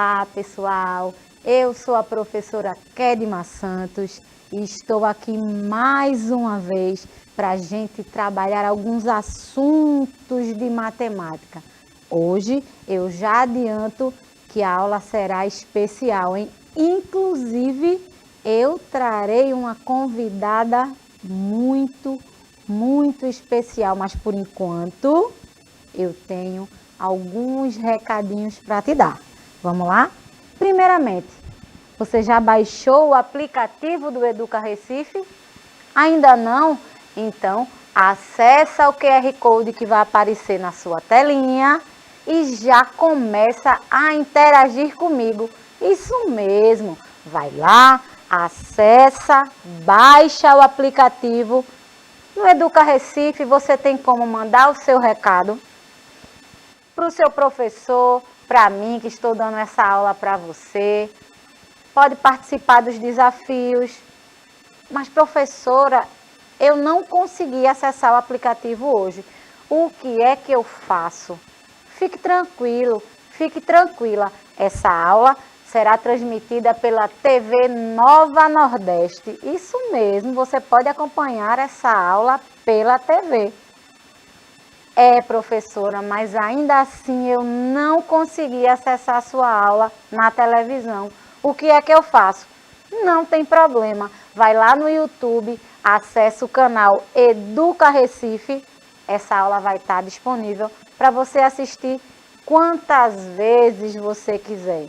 Olá, pessoal! Eu sou a professora Kedma Santos e estou aqui mais uma vez para a gente trabalhar alguns assuntos de matemática. Hoje eu já adianto que a aula será especial, hein? Inclusive, eu trarei uma convidada muito especial, mas por enquanto eu tenho alguns recadinhos para te dar. Vamos lá? Primeiramente, você já baixou o aplicativo do Educa Recife? Ainda não? Então, acessa o QR Code que vai aparecer na sua telinha e já começa a interagir comigo. Isso mesmo, vai lá, acessa, baixa o aplicativo. No Educa Recife você tem como mandar o seu recado para o seu professor, para mim que estou dando essa aula para você. Pode participar dos desafios. Mas professora, eu não consegui acessar o aplicativo hoje. O que é que eu faço? Fique tranquilo, fique tranquila. Essa aula será transmitida pela TV Nova Nordeste. Isso mesmo, você pode acompanhar essa aula pela TV. Professora, mas ainda assim eu não consegui acessar a sua aula na televisão. O que é que eu faço? Não tem problema. Vai lá no YouTube, acessa o canal Educa Recife. Essa aula vai estar disponível para você assistir quantas vezes você quiser.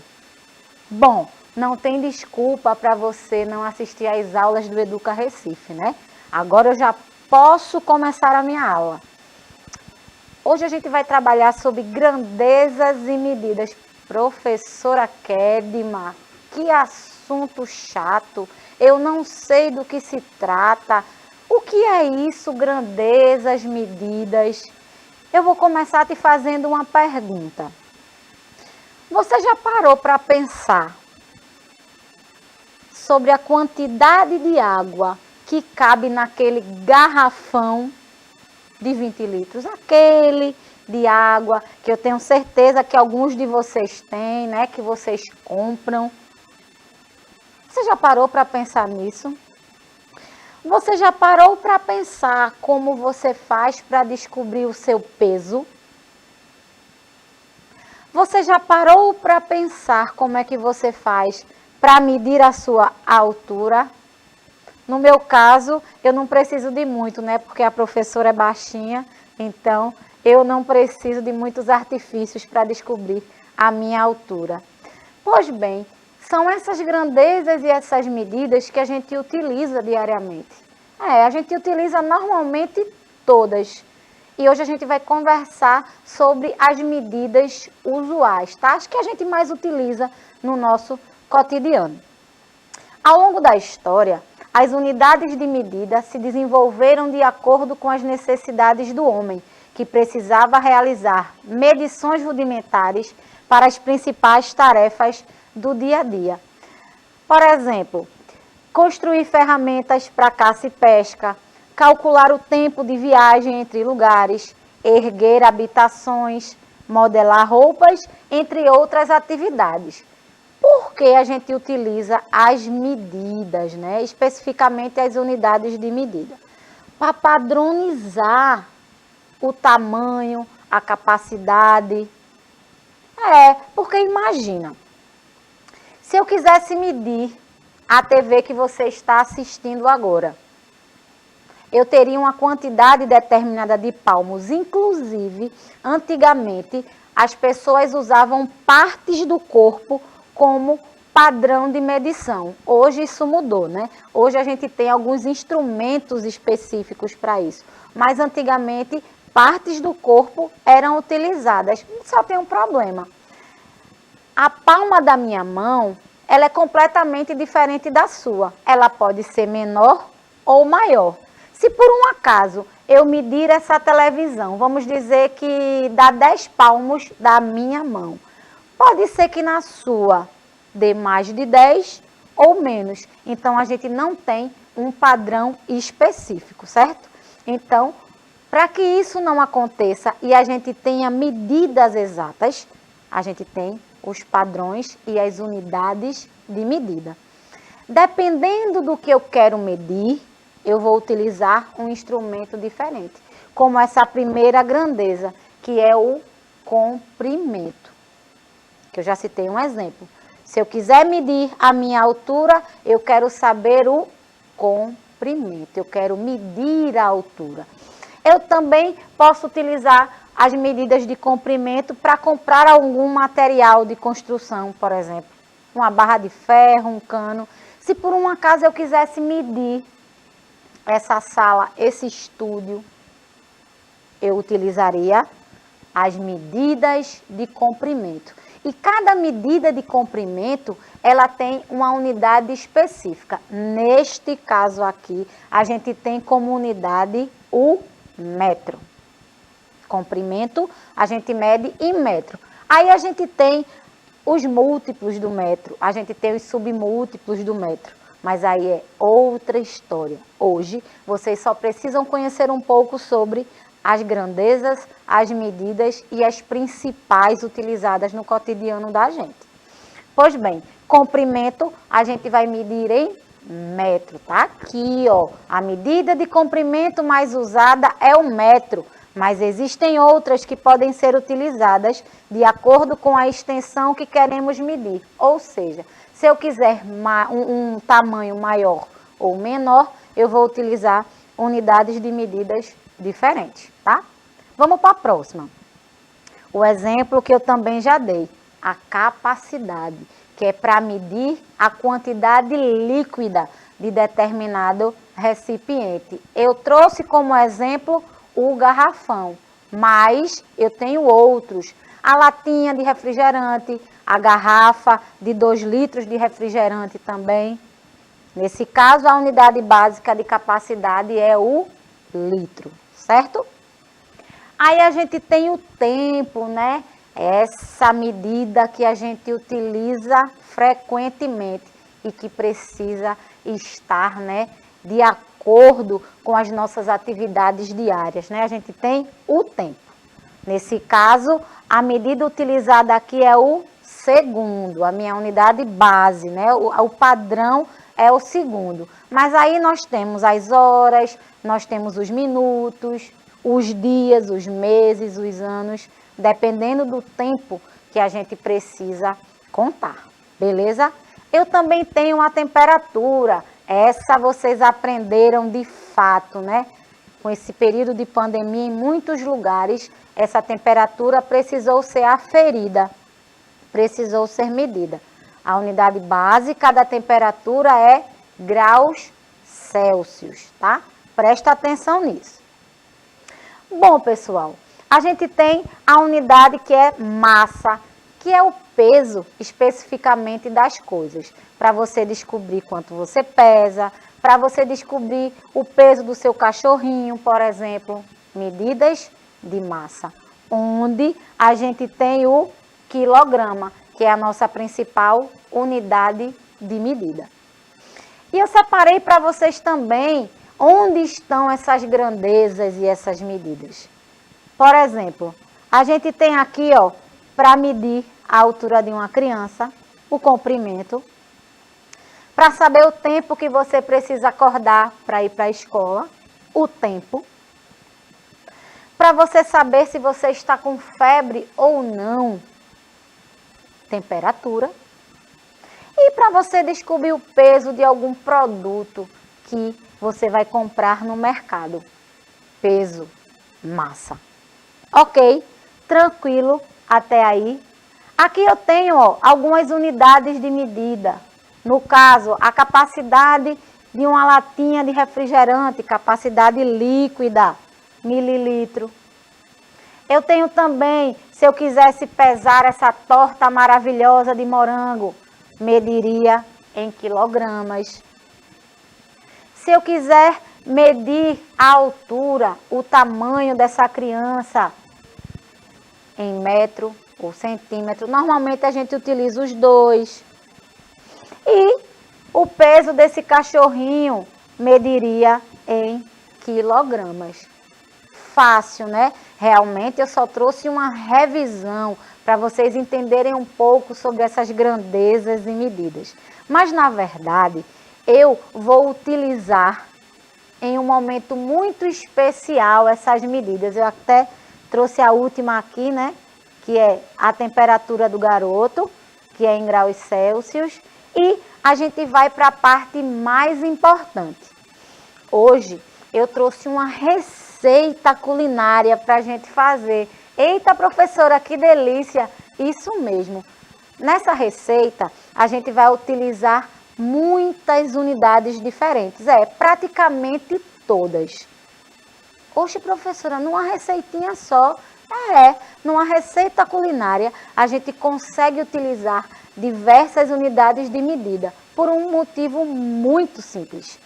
Bom, não tem desculpa para você não assistir às aulas do Educa Recife, né? Agora eu já posso começar a minha aula. Hoje a gente vai trabalhar sobre grandezas e medidas. Professora Kedma, que assunto chato. Eu não sei do que se trata. O que é isso, grandezas, medidas? Eu vou começar te fazendo uma pergunta. Você já parou para pensar sobre a quantidade de água que cabe naquele garrafão de 20 litros, aquele de água que eu tenho certeza que alguns de vocês têm, né, que vocês compram? Você já parou para pensar nisso? Você já parou para pensar como você faz para descobrir o seu peso? Você já parou para pensar como é que você faz para medir a sua altura? No meu caso, eu não preciso de muito, né? Porque a professora é baixinha, então eu não preciso de muitos artifícios para descobrir a minha altura. Pois bem, são essas grandezas e essas medidas que a gente utiliza diariamente. A gente utiliza normalmente todas. E hoje a gente vai conversar sobre as medidas usuais, tá? As que a gente mais utiliza no nosso cotidiano. Ao longo da história, as unidades de medida se desenvolveram de acordo com as necessidades do homem, que precisava realizar medições rudimentares para as principais tarefas do dia a dia. Por exemplo, construir ferramentas para caça e pesca, calcular o tempo de viagem entre lugares, erguer habitações, modelar roupas, entre outras atividades. Por que a gente utiliza as medidas, né? Especificamente as unidades de medida? Para padronizar o tamanho, a capacidade. Porque imagina, se eu quisesse medir a TV que você está assistindo agora, eu teria uma quantidade determinada de palmos. Inclusive, antigamente, as pessoas usavam partes do corpo como padrão de medição. Hoje isso mudou, né? Hoje a gente tem alguns instrumentos específicos para isso. Mas antigamente, partes do corpo eram utilizadas. Só tem um problema. A palma da minha mão, ela é completamente diferente da sua. Ela pode ser menor ou maior. Se por um acaso eu medir essa televisão, vamos dizer que dá 10 palmos da minha mão. Pode ser que na sua dê mais de 10 ou menos. Então, a gente não tem um padrão específico, certo? Então, para que isso não aconteça e a gente tenha medidas exatas, a gente tem os padrões e as unidades de medida. Dependendo do que eu quero medir, eu vou utilizar um instrumento diferente, como essa primeira grandeza, que é o comprimento, que eu já citei um exemplo. Se eu quiser medir a minha altura, eu quero saber o comprimento, eu quero medir a altura. Eu também posso utilizar as medidas de comprimento para comprar algum material de construção, por exemplo, uma barra de ferro, um cano. Se por um acaso eu quisesse medir essa sala, esse estúdio, eu utilizaria as medidas de comprimento. E cada medida de comprimento, ela tem uma unidade específica. Neste caso aqui, a gente tem como unidade o metro. Comprimento, a gente mede em metro. Aí a gente tem os múltiplos do metro, a gente tem os submúltiplos do metro. Mas aí é outra história. Hoje, vocês só precisam conhecer um pouco sobre as grandezas, as medidas e as principais utilizadas no cotidiano da gente. Pois bem, comprimento a gente vai medir em metro, tá? Aqui, ó, a medida de comprimento mais usada é o metro, mas existem outras que podem ser utilizadas de acordo com a extensão que queremos medir. Ou seja, se eu quiser um tamanho maior ou menor, eu vou utilizar unidades de medidas diferentes, tá? Vamos para a próxima. O exemplo que eu também já dei, a capacidade, que é para medir a quantidade líquida de determinado recipiente. Eu trouxe como exemplo o garrafão, mas eu tenho outros. A latinha de refrigerante, a garrafa de 2 litros de refrigerante também. Nesse caso, a unidade básica de capacidade é o litro, certo? Aí a gente tem o tempo, né? Essa medida que a gente utiliza frequentemente e que precisa estar, né, de acordo com as nossas atividades diárias, né? A gente tem o tempo. Nesse caso, a medida utilizada aqui é o segundo, a minha unidade base, né? O padrão é o segundo. Mas aí nós temos as horas, nós temos os minutos, os dias, os meses, os anos, dependendo do tempo que a gente precisa contar, beleza? Eu também tenho a temperatura, essa vocês aprenderam de fato, né? Com esse período de pandemia, em muitos lugares, essa temperatura precisou ser aferida, precisou ser medida. A unidade básica da temperatura é graus Celsius, tá? Presta atenção nisso. Bom, pessoal, a gente tem a unidade que é massa, que é o peso especificamente das coisas. Para você descobrir quanto você pesa, para você descobrir o peso do seu cachorrinho, por exemplo, medidas de massa. Onde a gente tem o quilograma, que é a nossa principal unidade de medida. E eu separei para vocês também onde estão essas grandezas e essas medidas. Por exemplo, a gente tem aqui, ó, para medir a altura de uma criança, o comprimento, para saber o tempo que você precisa acordar para ir para a escola, o tempo, para você saber se você está com febre ou não, temperatura, e para você descobrir o peso de algum produto que você vai comprar no mercado. Peso, massa. Ok? Tranquilo até aí? Aqui eu tenho, ó, algumas unidades de medida. No caso, a capacidade de uma latinha de refrigerante, capacidade líquida, mililitro. Eu tenho também, se eu quisesse pesar essa torta maravilhosa de morango, mediria em quilogramas. Se eu quiser medir a altura, o tamanho dessa criança em metro ou centímetro, normalmente a gente utiliza os dois. E o peso desse cachorrinho mediria em quilogramas. Fácil, né? Realmente eu só trouxe uma revisão para vocês entenderem um pouco sobre essas grandezas e medidas. Mas, na verdade, eu vou utilizar em um momento muito especial essas medidas. Eu até trouxe a última aqui, né? Que é a temperatura do garoto, que é em graus Celsius. E a gente vai para a parte mais importante. Hoje eu trouxe uma receita culinária para a gente fazer. Eita, professora, que delícia! Isso mesmo. Nessa receita, a gente vai utilizar muitas unidades diferentes. Praticamente todas. Oxe, professora, numa receitinha só? Numa receita culinária, a gente consegue utilizar diversas unidades de medida, por um motivo muito simples.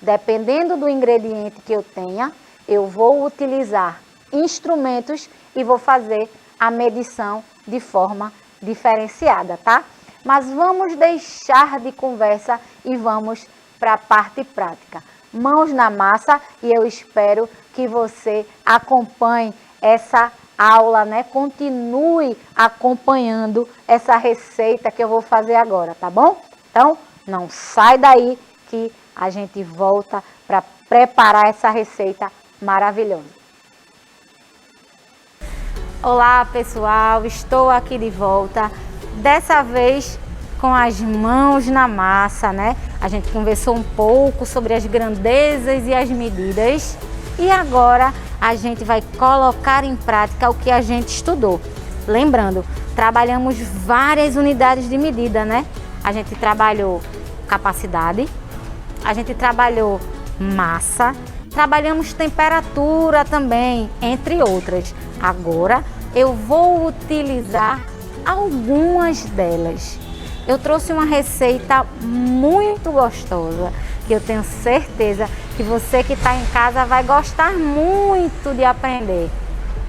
Dependendo do ingrediente que eu tenha, eu vou utilizar instrumentos e vou fazer a medição de forma diferenciada, tá? Mas vamos deixar de conversa e vamos para a parte prática. Mãos na massa, e eu espero que você acompanhe essa aula, né? Continue acompanhando essa receita que eu vou fazer agora, tá bom? Então, não sai daí que a gente volta para preparar essa receita maravilhosa. Olá, pessoal, estou aqui de volta, dessa vez com as mãos na massa, né? A gente conversou um pouco sobre as grandezas e as medidas e agora a gente vai colocar em prática o que a gente estudou. Lembrando, trabalhamos várias unidades de medida, né? A gente trabalhou capacidade, a gente trabalhou massa, trabalhamos temperatura também, entre outras. Agora eu vou utilizar algumas delas. Eu trouxe uma receita muito gostosa, que eu tenho certeza que você que está em casa vai gostar muito de aprender.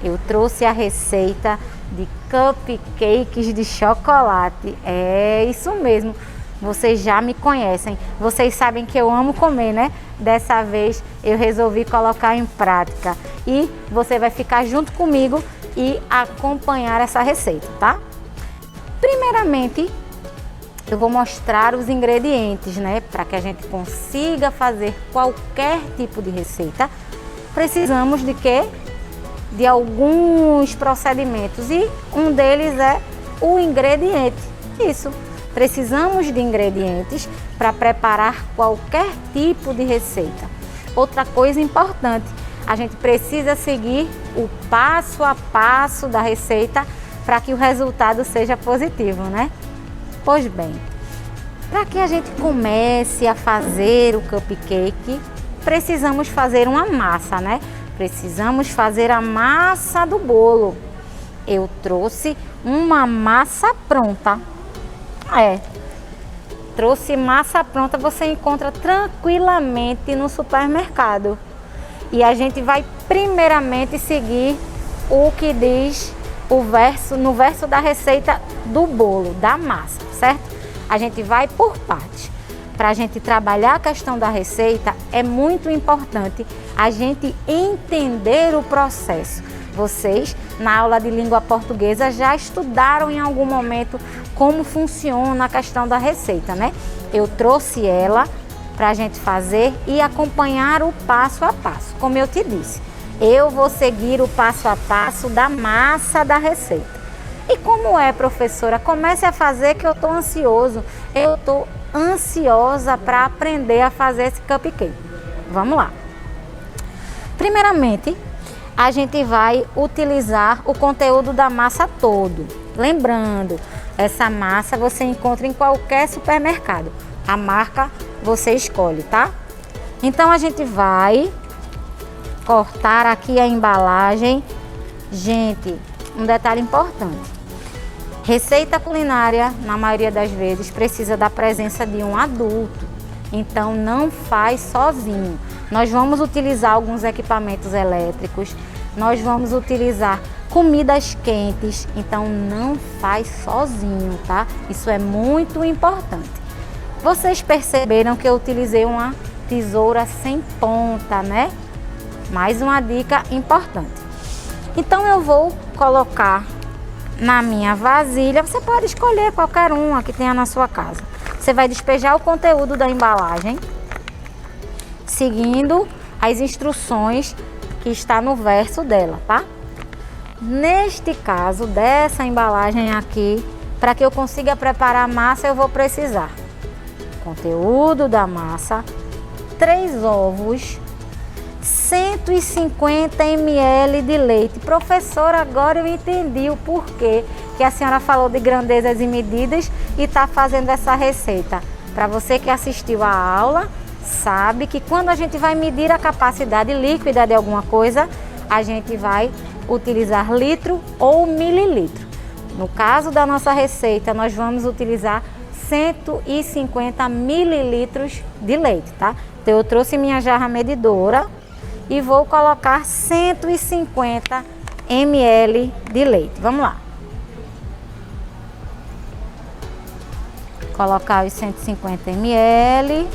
Eu trouxe a receita de cupcakes de chocolate. É isso mesmo, vocês já me conhecem, vocês sabem que eu amo comer, né? Dessa vez eu resolvi colocar em prática e você vai ficar junto comigo e acompanhar essa receita, tá? Primeiramente, eu vou mostrar os ingredientes, né? Para que a gente consiga fazer qualquer tipo de receita, precisamos de quê? De alguns procedimentos e um deles é o ingrediente. Isso, precisamos de ingredientes para preparar qualquer tipo de receita. Outra coisa importante, a gente precisa seguir o passo a passo da receita para que o resultado seja positivo, né? Pois bem, para que a gente comece a fazer o cupcake, precisamos fazer uma massa, né? Precisamos fazer a massa do bolo. Eu trouxe uma massa pronta. Trouxe massa pronta, você encontra tranquilamente no supermercado. E a gente vai primeiramente seguir o que diz no verso da receita do bolo, da massa, certo? A gente vai por parte. Para a gente trabalhar a questão da receita, é muito importante a gente entender o processo. Vocês, na aula de língua portuguesa, já estudaram em algum momento como funciona a questão da receita, né? Eu trouxe ela para a gente fazer e acompanhar o passo a passo. Como eu te disse, eu vou seguir o passo a passo da massa da receita. E como é, professora? Comece a fazer que eu estou ansioso. Eu estou ansiosa para aprender a fazer esse cupcake. Vamos lá. Primeiramente, a gente vai utilizar o conteúdo da massa todo. Lembrando, essa massa você encontra em qualquer supermercado. A marca você escolhe, tá? Então a gente vai cortar aqui a embalagem. Gente, um detalhe importante. Receita culinária, na maioria das vezes, precisa da presença de um adulto. Então não faz sozinho. Nós vamos utilizar alguns equipamentos elétricos, nós vamos utilizar comidas quentes, então não faz sozinho, tá? Isso é muito importante. Vocês perceberam que eu utilizei uma tesoura sem ponta, né? Mais uma dica importante. Então eu vou colocar na minha vasilha. Você pode escolher qualquer uma que tenha na sua casa. Você vai despejar o conteúdo da embalagem, seguindo as instruções que está no verso dela, tá? Neste caso, dessa embalagem aqui, para que eu consiga preparar a massa, eu vou precisar conteúdo da massa, 3 ovos, 150 ml de leite. Professora, agora eu entendi o porquê que a senhora falou de grandezas e medidas e está fazendo essa receita. Para você que assistiu a aula, sabe que quando a gente vai medir a capacidade líquida de alguma coisa, a gente vai utilizar litro ou mililitro. No caso da nossa receita, nós vamos utilizar 150 mililitros de leite, tá? Então, eu trouxe minha jarra medidora e vou colocar 150 ml de leite. Vamos lá. Colocar os 150 ml.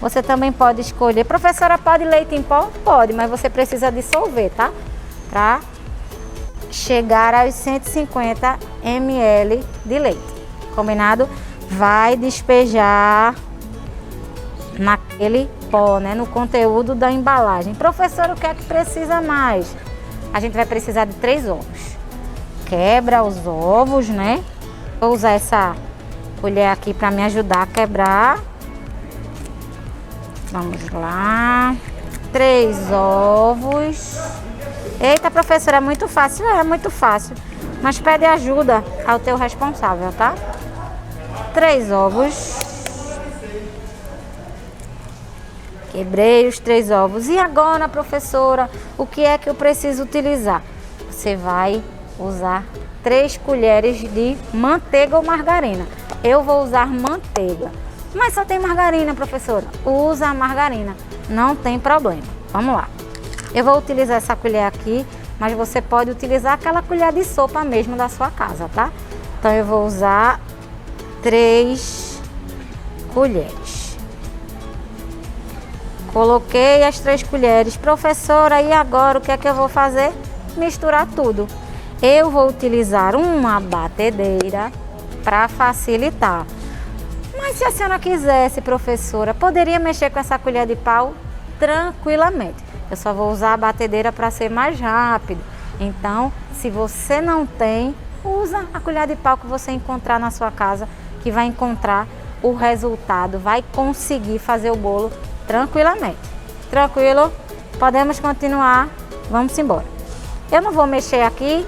Você também pode escolher. Professora, pode leite em pó? Pode, mas você precisa dissolver, tá? Para chegar aos 150 ml de leite. Combinado? Vai despejar naquele pó, né? No conteúdo da embalagem. Professor, o que é que precisa mais? A gente vai precisar de 3 ovos. Quebra os ovos, né? Vou usar essa colher aqui para me ajudar a quebrar. Vamos lá. 3 ovos. Eita, professora, é muito fácil. É muito fácil. Mas pede ajuda ao teu responsável, tá? 3 ovos. Quebrei os 3 ovos. E agora, professora, o que é que eu preciso utilizar? Você vai usar 3 colheres de manteiga ou margarina. Eu vou usar manteiga. Mas só tem margarina, professora. Usa a margarina. Não tem problema. Vamos lá. Eu vou utilizar essa colher aqui, mas você pode utilizar aquela colher de sopa mesmo da sua casa, tá? Então, eu vou usar 3 colheres. Coloquei as 3 colheres. Professora, e agora o que é que eu vou fazer? Misturar tudo. Eu vou utilizar uma batedeira para facilitar. Mas se a senhora quisesse, professora, poderia mexer com essa colher de pau tranquilamente. Eu só vou usar a batedeira para ser mais rápido. Então, se você não tem, usa a colher de pau que você encontrar na sua casa, que vai encontrar o resultado, vai conseguir fazer o bolo tranquilamente. Tranquilo? Podemos continuar? Vamos embora. Eu não vou mexer aqui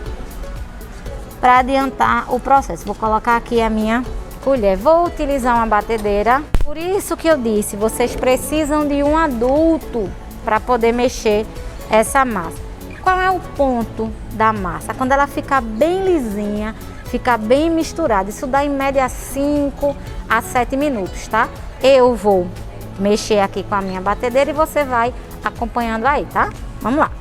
para adiantar o processo. Vou colocar aqui a minha colher. Vou utilizar uma batedeira. Por isso que eu disse, vocês precisam de um adulto para poder mexer essa massa. Qual é o ponto da massa? Quando ela fica bem lisinha, fica bem misturada. Isso dá em média 5 a 7 minutos, tá? Eu vou mexer aqui com a minha batedeira e você vai acompanhando aí, tá? Vamos lá.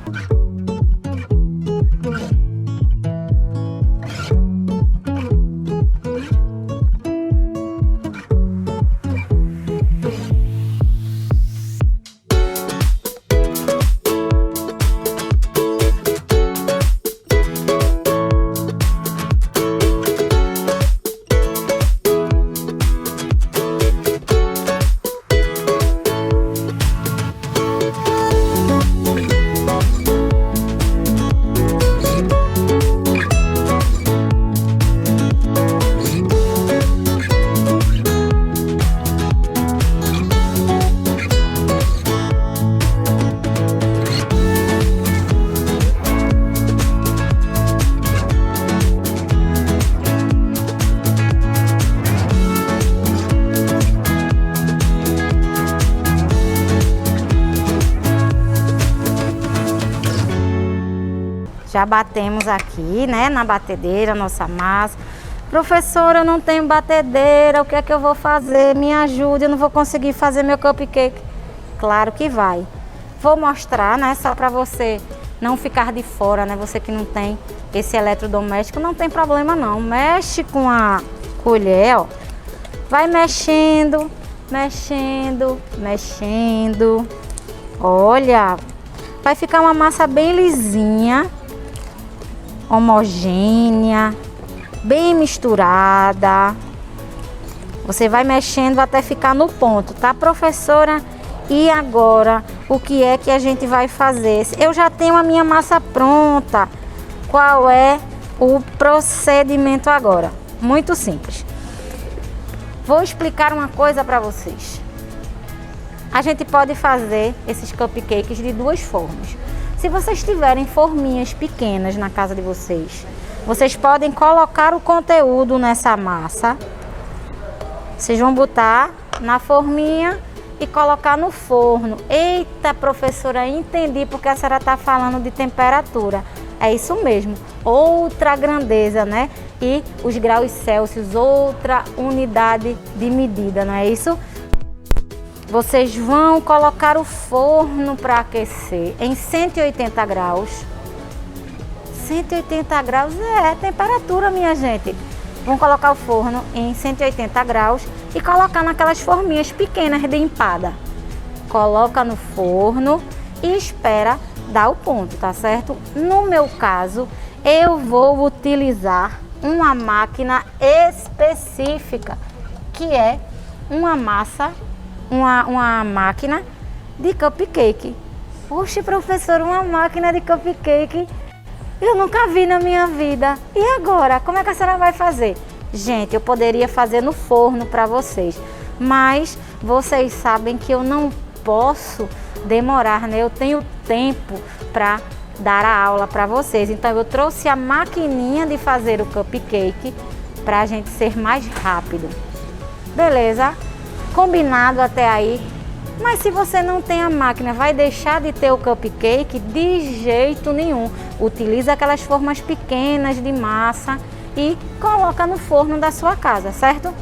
Já batemos aqui, né, na batedeira, nossa massa. Professora, eu não tenho batedeira, o que é que eu vou fazer? Me ajude, eu não vou conseguir fazer meu cupcake. Claro que vai. Vou mostrar, né, só para você não ficar de fora, né, você que não tem esse eletrodoméstico, não tem problema não. Mexe com a colher, ó. Vai mexendo, mexendo, mexendo. Olha, vai ficar uma massa bem lisinha. homogênea, bem misturada. Você vai mexendo até ficar no ponto, tá, professora? E agora, o que é que a gente vai fazer? Eu já tenho a minha massa pronta. Qual é o procedimento agora? Muito simples. Vou explicar uma coisa para vocês. A gente pode fazer esses cupcakes de duas formas. Se vocês tiverem forminhas pequenas na casa de vocês, vocês podem colocar o conteúdo nessa massa. Vocês vão botar na forminha e colocar no forno. Eita, professora, entendi porque a senhora está falando de temperatura. É isso mesmo, outra grandeza, né? E os graus Celsius, outra unidade de medida, não é isso? Vocês vão colocar o forno para aquecer em 180 graus. 180 graus é temperatura, minha gente. Vão colocar o forno em 180 graus e colocar naquelas forminhas pequenas de empada. Coloca no forno e espera dar o ponto, tá certo? No meu caso, eu vou utilizar uma máquina específica, que é uma máquina de cupcake. Poxa, professor, uma máquina de cupcake eu nunca vi na minha vida. E agora, como é que a senhora vai fazer? Gente, eu poderia fazer no forno para vocês, mas vocês sabem que eu não posso demorar, né? Eu tenho tempo para dar a aula para vocês. Então eu trouxe a maquininha de fazer o cupcake para a gente ser mais rápido. Beleza? Combinado até aí? Mas se você não tem a máquina, vai deixar de ter o cupcake? De jeito nenhum. Utiliza aquelas formas pequenas de massa e coloca no forno da sua casa, certo?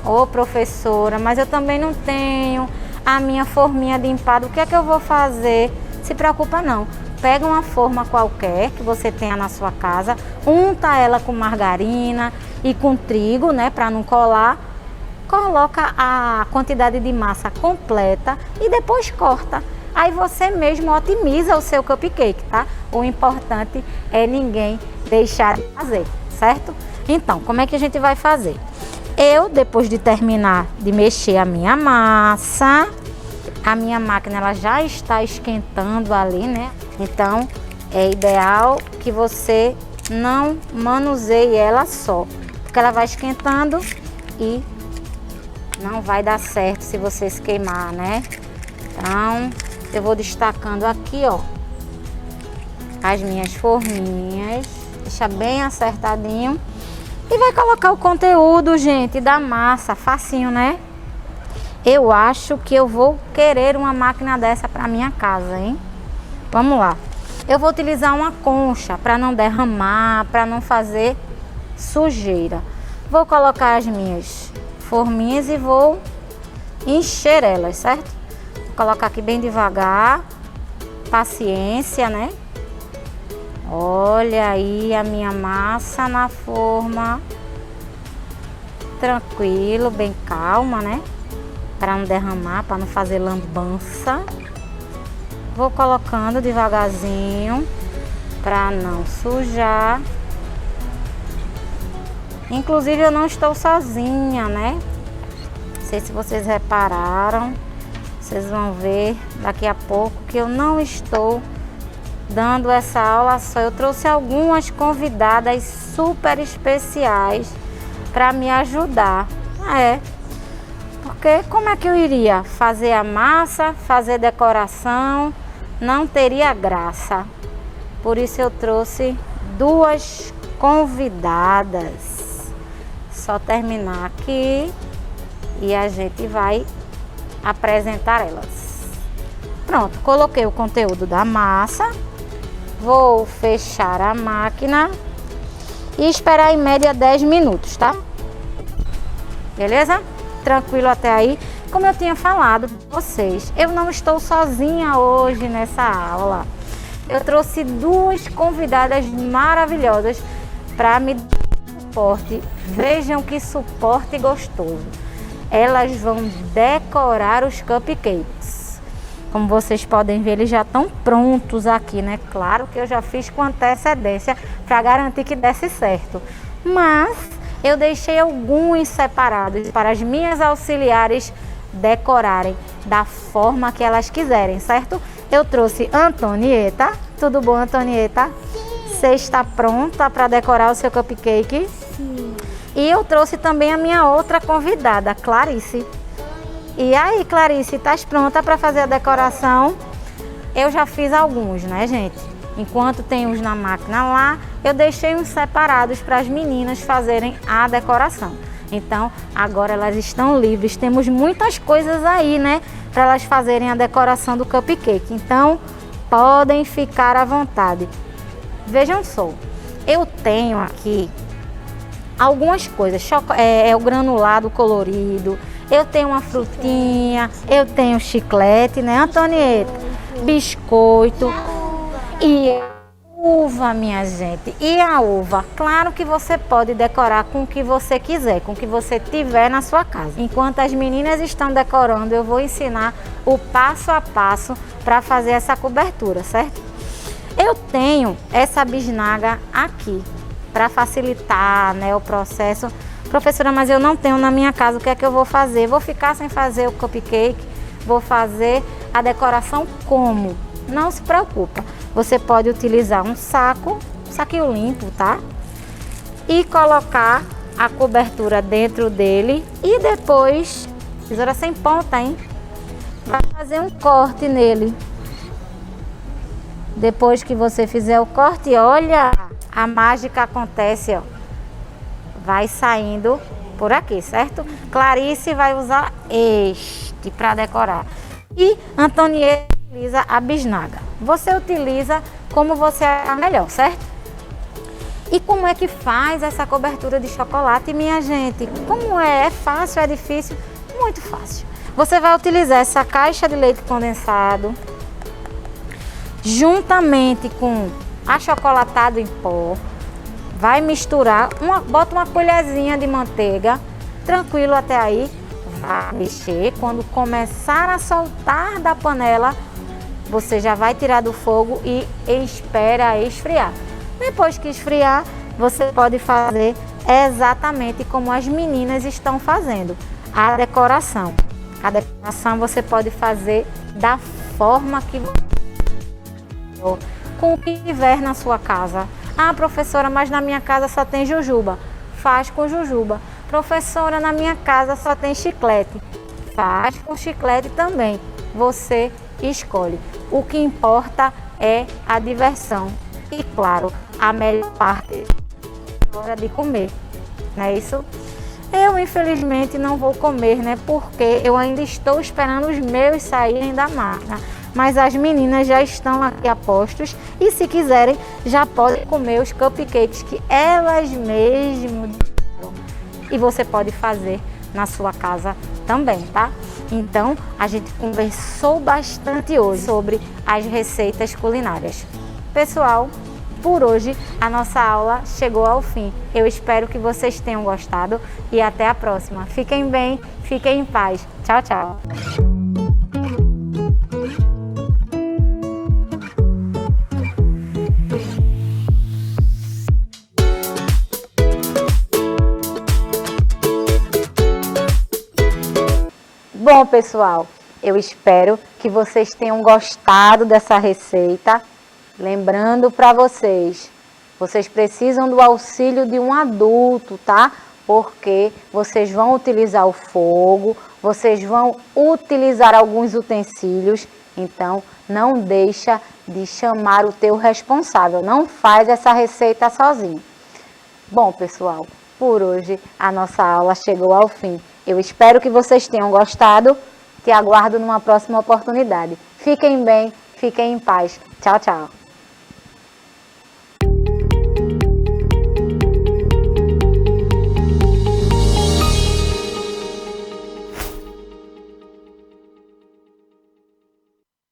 Ô, professora, mas eu também não tenho a minha forminha de empada. O que é que eu vou fazer? Se preocupa não. Pega uma forma qualquer que você tenha na sua casa, unta ela com margarina e com trigo, né, para não colar. Coloca a quantidade de massa completa e depois corta. Aí você mesmo otimiza o seu cupcake, tá? O importante é ninguém deixar de fazer, certo? Então, como é que a gente vai fazer? Eu, depois de terminar de mexer a minha massa, a minha máquina ela já está esquentando ali, né? Então, é ideal que você não manuseie ela só, porque ela vai esquentando e não vai dar certo se você se queimar, né? Então, eu vou destacando aqui, ó, as minhas forminhas, deixa bem acertadinho. E vai colocar o conteúdo, gente, da massa, facinho, né? Eu acho que eu vou querer uma máquina dessa para minha casa, hein? Vamos lá. Eu vou utilizar uma concha para não derramar, para não fazer sujeira. Vou colocar as minhas forminhas e vou encher elas, certo? Vou colocar aqui bem devagar, paciência, né? Olha aí a minha massa na forma. Tranquilo, bem calma, né? Para não derramar, para não fazer lambança. Vou colocando devagarzinho para não sujar. Inclusive eu não estou sozinha, né? Não sei se vocês repararam. Vocês vão ver daqui a pouco que eu não estou dando essa aula só. Eu trouxe algumas convidadas super especiais para me ajudar. Porque como é que eu iria fazer a massa, fazer decoração? Não teria graça. Por isso eu trouxe duas convidadas. Só terminar aqui e a gente vai apresentar elas. Pronto, coloquei o conteúdo da massa. Vou fechar a máquina e esperar em média 10 minutos, tá? Beleza? Tranquilo até aí. Como eu tinha falado para vocês, eu não estou sozinha hoje nessa aula. Eu trouxe duas convidadas maravilhosas para me dar suporte. Vejam que suporte gostoso. Elas vão decorar os cupcakes. Como vocês podem ver, eles já estão prontos aqui, né? Claro que eu já fiz com antecedência para garantir que desse certo. Mas eu deixei alguns separados para as minhas auxiliares decorarem da forma que elas quiserem, certo? Eu trouxe Antonieta. Tudo bom, Antonieta? Você está pronta para decorar o seu cupcake? Sim. E eu trouxe também a minha outra convidada, Clarice. E aí, Clarice, estás pronta para fazer a decoração? Eu já fiz alguns, né, gente? Enquanto tem uns na máquina lá, eu deixei uns separados para as meninas fazerem a decoração. Então, agora elas estão livres. Temos muitas coisas aí, né, para elas fazerem a decoração do cupcake. Então, podem ficar à vontade. Vejam só, eu tenho aqui algumas coisas. O granulado colorido. Eu tenho uma frutinha, eu tenho chiclete, né, Antonieta? Biscoito e uva, minha gente. E a uva, claro que você pode decorar com o que você quiser, com o que você tiver na sua casa. Enquanto as meninas estão decorando, eu vou ensinar o passo a passo para fazer essa cobertura, certo? Eu tenho essa bisnaga aqui para facilitar, né, o processo. Professora, mas eu não tenho na minha casa, o que é que eu vou fazer? Vou ficar sem fazer o cupcake? Vou fazer a decoração como? Não se preocupa, você pode utilizar um saquinho limpo, tá? E colocar a cobertura dentro dele e depois, tesoura sem ponta, hein? Vai fazer um corte nele. Depois que você fizer o corte, olha, a mágica acontece, ó. Vai saindo por aqui, certo? Clarice vai usar este para decorar. E Antonieta utiliza a bisnaga. Você utiliza como você achar melhor, certo? E como é que faz essa cobertura de chocolate, minha gente? Como é? É fácil, é difícil? Muito fácil. Você vai utilizar essa caixa de leite condensado juntamente com achocolatado em pó. Vai misturar, bota uma colherzinha de manteiga, tranquilo até aí. Vai mexer, quando começar a soltar da panela, você já vai tirar do fogo e espera esfriar. Depois que esfriar, você pode fazer exatamente como as meninas estão fazendo, a decoração. A decoração você pode fazer da forma que você quer, com o que tiver na sua casa. Ah, professora, mas na minha casa só tem jujuba. Faz com jujuba. Professora, na minha casa só tem chiclete. Faz com chiclete também. Você escolhe. O que importa é a diversão. E claro, a melhor parte é a hora de comer. Não é isso? Eu, infelizmente, não vou comer, né? Porque eu ainda estou esperando os meus saírem da máquina. Mas as meninas já estão aqui a postos e se quiserem já podem comer os cupcakes que elas mesmas fizeram. E você pode fazer na sua casa também, tá? Então, a gente conversou bastante hoje sobre as receitas culinárias. Pessoal, por hoje a nossa aula chegou ao fim. Eu espero que vocês tenham gostado e até a próxima. Fiquem bem, fiquem em paz. Tchau, tchau. Bom, pessoal, eu espero que vocês tenham gostado dessa receita. Lembrando para vocês precisam do auxílio de um adulto, tá? Porque vocês vão utilizar o fogo, vocês vão utilizar alguns utensílios, então não deixa de chamar o teu responsável, não faz essa receita sozinho. Bom, pessoal, por hoje a nossa aula chegou ao fim. Eu espero que vocês tenham gostado. Te aguardo numa próxima oportunidade. Fiquem bem, fiquem em paz. Tchau, tchau.